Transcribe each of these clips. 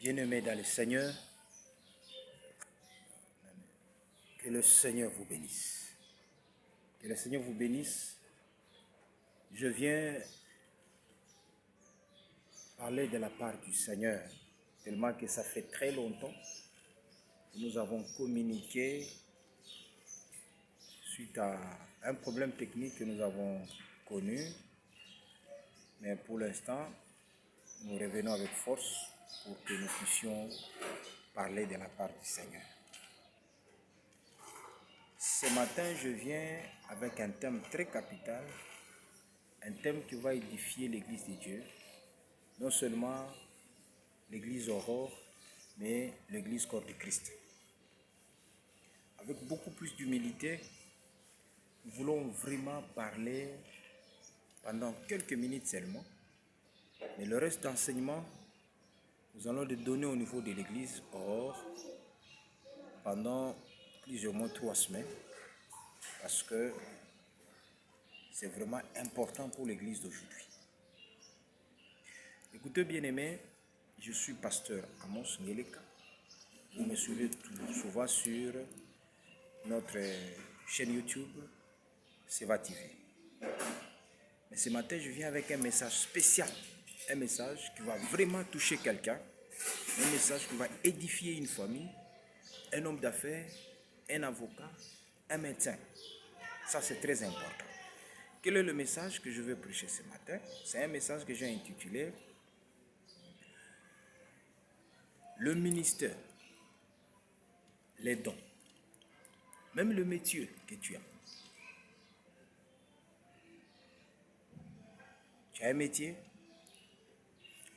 Bien-aimés dans le Seigneur, que le Seigneur vous bénisse. Que le Seigneur vous bénisse. Je viens parler de la part du Seigneur, tellement que ça fait très longtemps que nous avons communiqué suite à un problème technique que nous avons connu. Mais pour l'instant, nous revenons avec force pour que nous puissions parler de la part du Seigneur. Ce matin, je viens avec un thème très capital, un thème qui va édifier l'Église de Dieu, non seulement l'Église Aurore, mais l'Église Corps de Christ. Avec beaucoup plus d'humilité, nous voulons vraiment parler pendant quelques minutes seulement, mais le reste d'enseignement, nous allons le donner au niveau de l'Église Aurore pendant plusieurs mois, 3 semaines, parce que c'est vraiment important pour l'Église d'aujourd'hui. Écoutez, bien-aimés, je suis pasteur Amos Ngeleka. Vous me suivez souvent sur notre chaîne YouTube, Seva TV. Mais ce matin, je viens avec un message spécial, un message qui va vraiment toucher quelqu'un, un message qui va édifier une famille, un homme d'affaires, un avocat, un médecin. Ça, c'est très important. Quel est le message que je veux prêcher ce matin? C'est un message que j'ai intitulé « Le ministère, les dons, même le métier que tu as. » Tu as un métier,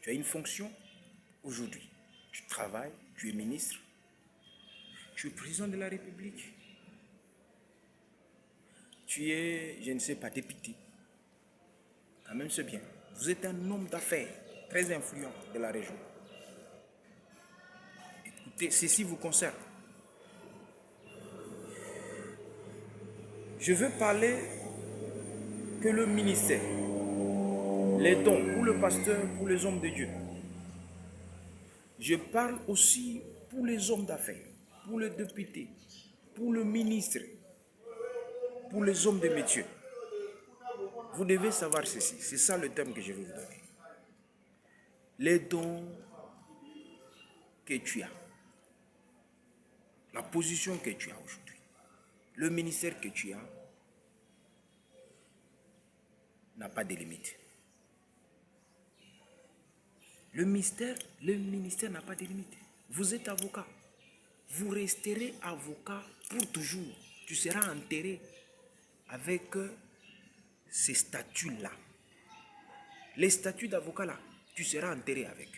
tu as une fonction aujourd'hui. Tu travailles, tu es ministre, tu es président de la République, tu es, je ne sais pas, député. Quand même, c'est bien. Vous êtes un homme d'affaires très influent de la région. Écoutez, ceci vous concerne. Je veux parler que le ministère, les dons pour le pasteur, pour les hommes de Dieu. Je parle aussi pour les hommes d'affaires, pour les députés, pour le ministre, pour les hommes de métier. Vous devez savoir ceci, c'est ça le thème que je vais vous donner. Les dons que tu as, la position que tu as aujourd'hui, le ministère que tu as n'a pas de limite. Le ministère n'a pas de limite. Vous êtes avocat. Vous resterez avocat pour toujours. Tu seras enterré avec ces statuts-là. Les statuts d'avocat là, tu seras enterré avec.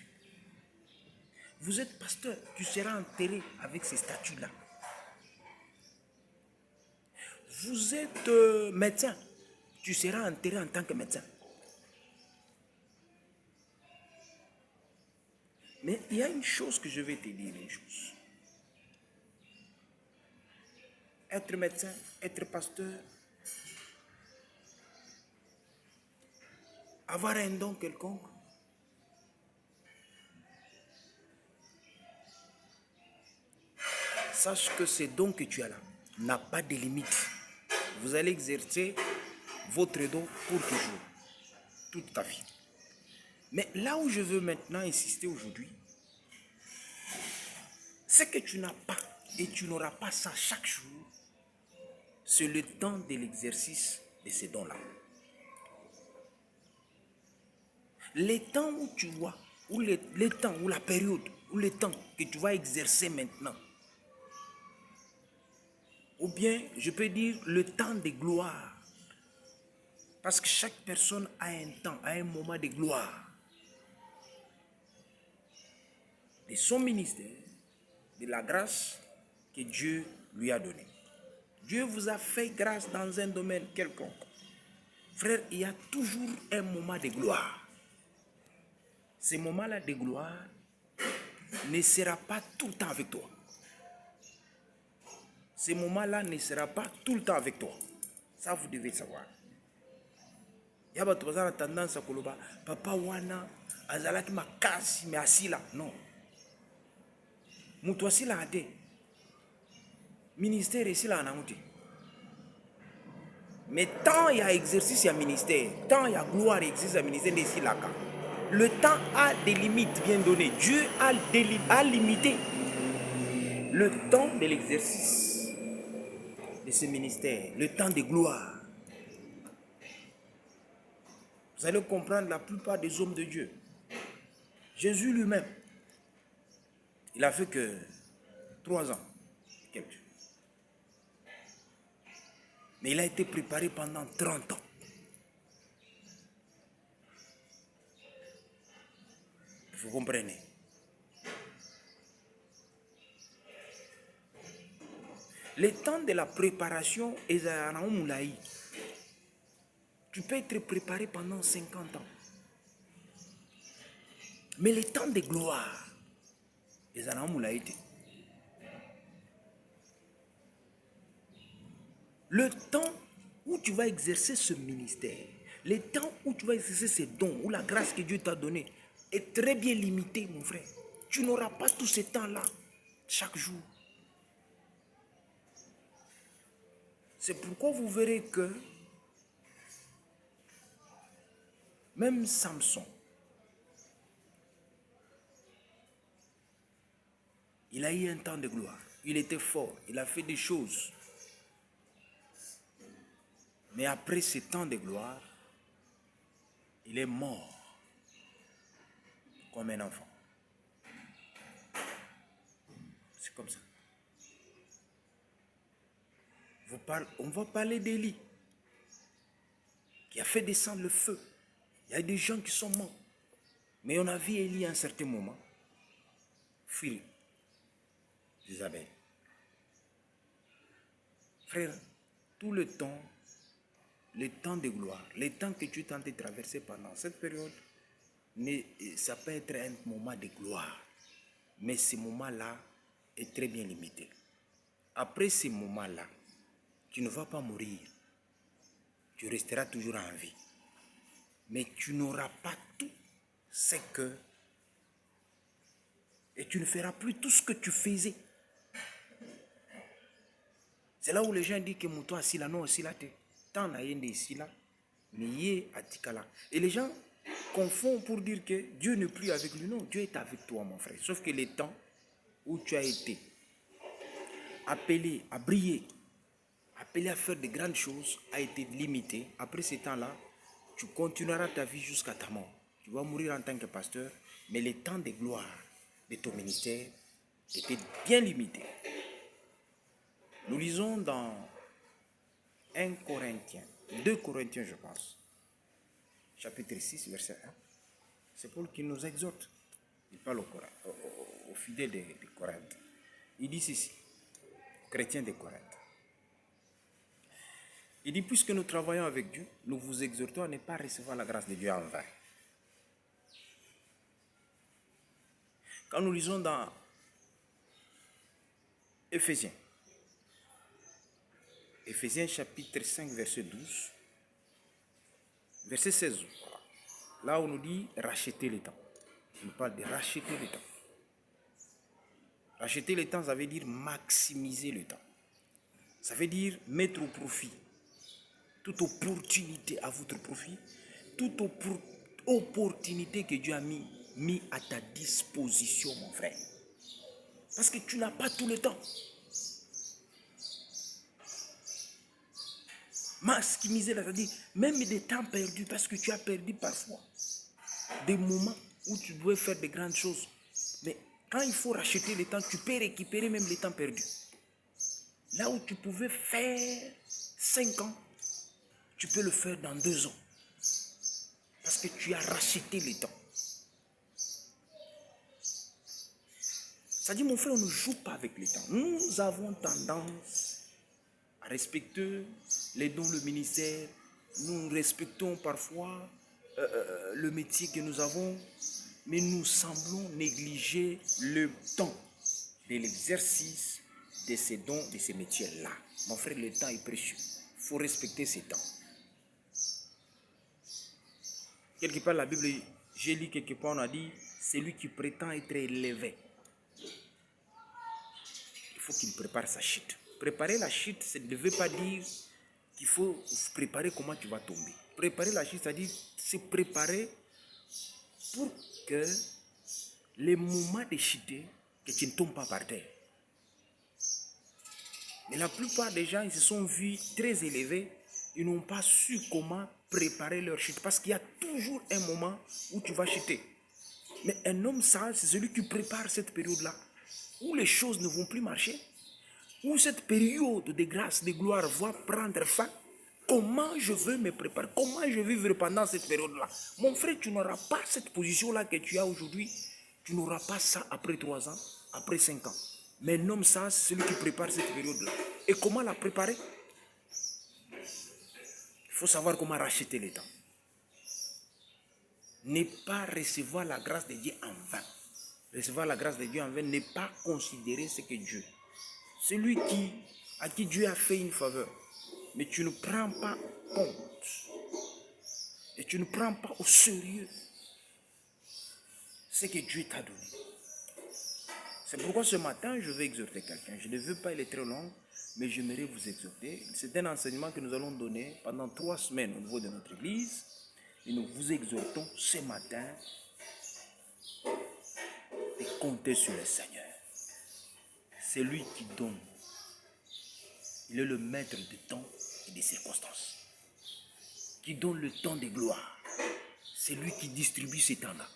Vous êtes pasteur, tu seras enterré avec ces statuts-là. Vous êtes médecin, tu seras enterré en tant que médecin. Mais il y a une chose que je vais te dire, une chose. Être médecin, être pasteur, avoir un don quelconque, sache que ces dons que tu as là n'a pas de limite. Vous allez exercer votre don pour toujours, toute ta vie. Mais là où je veux maintenant insister aujourd'hui, c'est que tu n'as pas et tu n'auras pas ça chaque jour, c'est le temps de l'exercice de ces dons-là. Les temps où tu vois, ou les temps, ou la période, ou le temps que tu vas exercer maintenant, ou bien je peux dire le temps de gloire, parce que chaque personne a un temps, a un moment de gloire, de son ministère, de la grâce que Dieu lui a donnée. Dieu vous a fait grâce dans un domaine quelconque. Frère, il y a toujours un moment de gloire. Ce moment-là de gloire ne sera pas tout le temps avec toi. Ce moment-là ne sera pas tout le temps avec toi. Ça, vous devez savoir. Il y a tendance à dire, papa wana azalaki makasi mais assis là. Non. Moutoua si la ade. Ministère ici là en mais tant il y a exercice, il y a ministère. Tant il y a gloire, exercice, il y a ministère ici là. Le temps a des limites bien données. Dieu a limité le temps de l'exercice de ce ministère, le temps de gloire. Vous allez comprendre la plupart des hommes de Dieu. Jésus lui-même, il a fait que 3 ans. Mais il a été préparé pendant 30 ans. Vous comprenez? Le temps de la préparation est à Moulaï. Tu peux être préparé pendant 50 ans. Mais le temps de gloire est à Moulaï. Le temps où tu vas exercer ce ministère, le temps où tu vas exercer ces dons, où la grâce que Dieu t'a donnée est très bien limitée, mon frère. Tu n'auras pas tout ce temps-là chaque jour. C'est pourquoi vous verrez que même Samson, il a eu un temps de gloire. Il était fort, il a fait des choses. Mais après ce temps de gloire, il est mort comme un enfant. C'est comme ça. On va parler d'Élie, qui a fait descendre le feu. Il y a des gens qui sont morts. Mais on a vu Élie à un certain moment fuir Isabelle. Frère, tout le temps de gloire, le temps que tu tentes de traverser pendant cette période, ça peut être un moment de gloire. Mais ce moment-là est très bien limité. Après ce moment-là, tu ne vas pas mourir. Tu resteras toujours en vie. Mais tu n'auras pas tout ce que... Et tu ne feras plus tout ce que tu faisais. C'est là où les gens disent que Moutoua si là, non, aussi là, tant n'a rien ici là, mais yé atikala. Et les gens confondent pour dire que Dieu n'est plus avec lui. Non, Dieu est avec toi, mon frère. Sauf que le temps où tu as été appelé à briller, appelé à faire de grandes choses, a été limité. Après ce temps-là, tu continueras ta vie jusqu'à ta mort. Tu vas mourir en tant que pasteur, mais le temps de gloire de ton ministère était bien limité. Nous lisons dans 1 Corinthiens, 2 Corinthiens je pense, chapitre 6, verset 1. C'est Paul qui nous exhorte. Il parle aux fidèles de Corinthe. Il dit ceci, chrétiens de Corinthe. Il dit, puisque nous travaillons avec Dieu, nous vous exhortons à ne pas recevoir la grâce de Dieu en vain. Quand nous lisons dans Éphésiens chapitre 5, verset 12, verset 16, là où on nous dit racheter le temps. On parle de racheter le temps. Racheter le temps, ça veut dire maximiser le temps. Ça veut dire mettre au profit toute opportunité à votre profit, toute opportunité que Dieu a mis à ta disposition, mon frère. Parce que tu n'as pas tout le temps. Maximiser, c'est-à-dire même des temps perdus, parce que tu as perdu parfois des moments où tu dois faire de grandes choses. Mais quand il faut racheter le temps, tu peux récupérer même les temps perdus. Là où tu pouvais faire 5 ans, tu peux le faire dans 2 ans. Parce que tu as racheté le temps. Ça dit, mon frère, on ne joue pas avec le temps. Nous avons tendance à respecter les dons, le ministère. Nous respectons parfois le métier que nous avons, mais nous semblons négliger le temps de l'exercice de ces dons, de ces métiers-là. Mon frère, le temps est précieux. Il faut respecter ces temps. Quelque part, la Bible, j'ai lu quelque part, on a dit, c'est lui qui prétend être élevé. faut qu'il prépare sa chute. Préparer la chute, ça ne veut pas dire qu'il faut préparer comment tu vas tomber. Préparer la chute, c'est-à-dire se préparer pour que les moments de chuter, que tu ne tombes pas par terre. Mais la plupart des gens, ils se sont vus très élevés, ils n'ont pas su comment préparer leur chute. Parce qu'il y a toujours un moment où tu vas chuter. Mais un homme sage, c'est celui qui prépare cette période-là, où les choses ne vont plus marcher, où cette période de grâce, de gloire va prendre fin. Comment je veux me préparer? Comment je vais vivre pendant cette période-là? Mon frère, tu n'auras pas cette position-là que tu as aujourd'hui. Tu n'auras pas ça après 3 ans, après 5 ans. Mais un homme sage, c'est celui qui prépare cette période-là. Et comment la préparer? Il faut savoir comment racheter les temps. Ne pas recevoir la grâce de Dieu en vain. Recevoir la grâce de Dieu en vain, ne pas considérer ce que Dieu. Celui à qui Dieu a fait une faveur, mais tu ne prends pas compte. Et tu ne prends pas au sérieux ce que Dieu t'a donné. C'est pourquoi ce matin, je vais exhorter quelqu'un. Je ne veux pas, il est très long, mais j'aimerais vous exhorter. C'est un enseignement que nous allons donner pendant 3 semaines au niveau de notre église. Et nous vous exhortons ce matin de compter sur le Seigneur. C'est lui qui donne. Il est le maître du temps et des circonstances. Qui donne le temps de gloire. C'est lui qui distribue ces temps-là.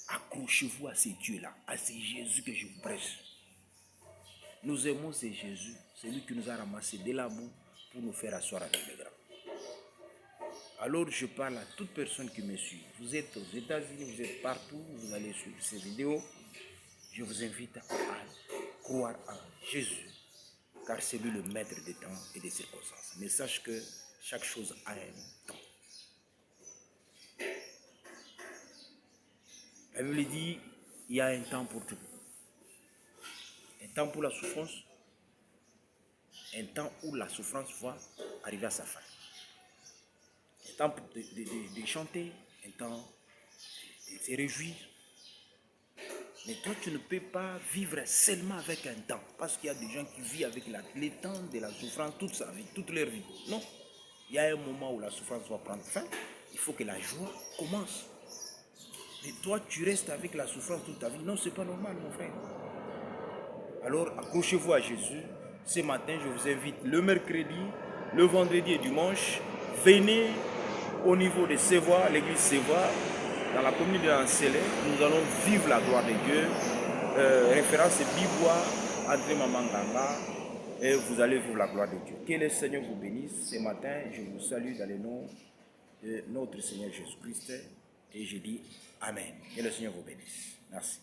Accrochez-vous à ces dieux-là, à ces Jésus que je vous prêche. Nous aimons ce Jésus, c'est lui qui nous a ramassés de la boue pour nous faire asseoir avec les grands. Alors je parle à toute personne qui me suit. Vous êtes aux États-Unis, vous êtes partout, vous allez suivre ces vidéos. Je vous invite à croire en Jésus, car c'est lui le maître des temps et des circonstances. Mais sache que chaque chose a un temps. La Bible dit, il y a un temps pour tout. Un temps pour la souffrance, un temps où la souffrance va arriver à sa fin. Un temps de chanter, un temps de se réjouir. Mais toi, tu ne peux pas vivre seulement avec un temps. Parce qu'il y a des gens qui vivent avec les temps de la souffrance toute sa vie, toute leur vie. Non. Il y a un moment où la souffrance va prendre fin. Il faut que la joie commence. Mais toi, tu restes avec la souffrance toute ta vie. Non, ce n'est pas normal, mon frère. Alors, accrochez-vous à Jésus. Ce matin, je vous invite le mercredi, le vendredi et dimanche. Venez au niveau de Sévois, l'église Sévois, dans la commune de Lancellet. Nous allons vivre la gloire de Dieu. Référence Bibois, André Mamanganga. Et vous allez vivre la gloire de Dieu. Que le Seigneur vous bénisse. Ce matin, je vous salue dans le nom de notre Seigneur Jésus-Christ. Et je dis Amen. Que le Seigneur vous bénisse. Merci.